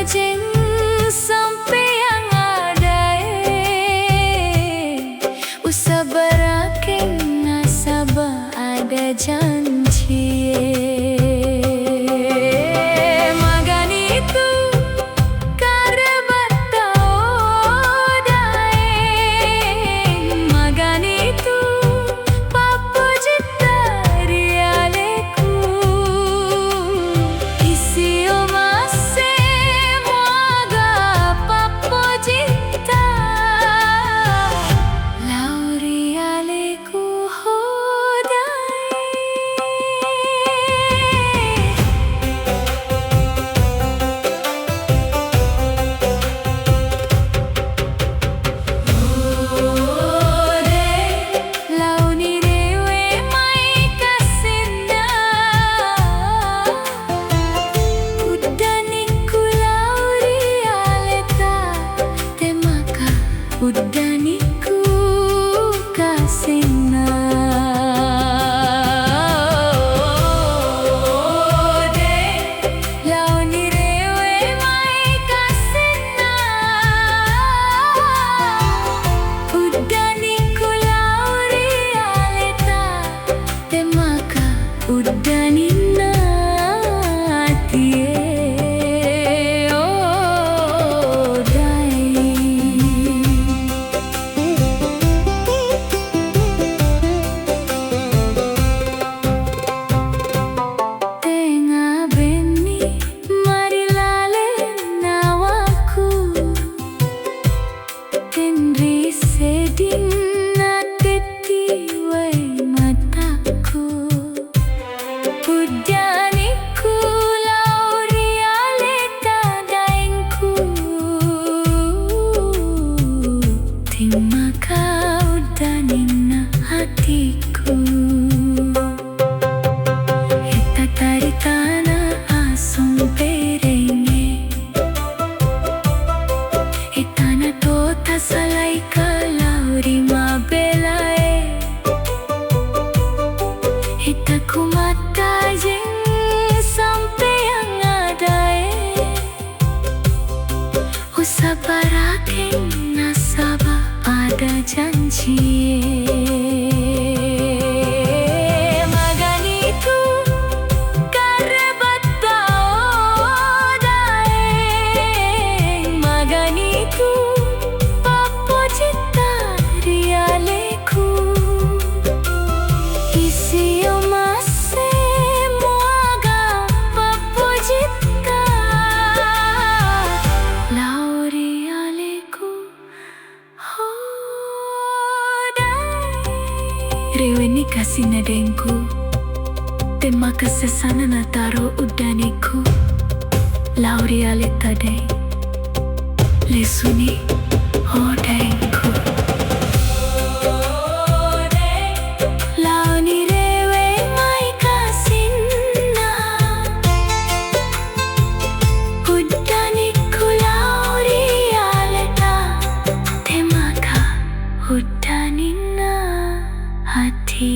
jeng sampai yang ada usah beraking nasabah ada janji magan itu karebat tau daeng magan itu papo jitari aleku isi omase muaga papo jita lauri aleku udaniku kasina de launi rewe mai kasina udaniku lauri aleta temaka udanina tie maka udanina hatiku hita tari tanah asung berenge hitana tota salai kalauri mabelae hita kumata jeng sampai yang ada usah baraking nasabah ada janji magan itu karebat tau daeng magan itu papo jitari aleku isi omase muaga papo jita lauri aleku reweni kasina dengku tema kesesana nataro udaniku lauri aleta deng lesuni dengku launi rewe mai kasina udaniku lauri aleta temaka udanina hati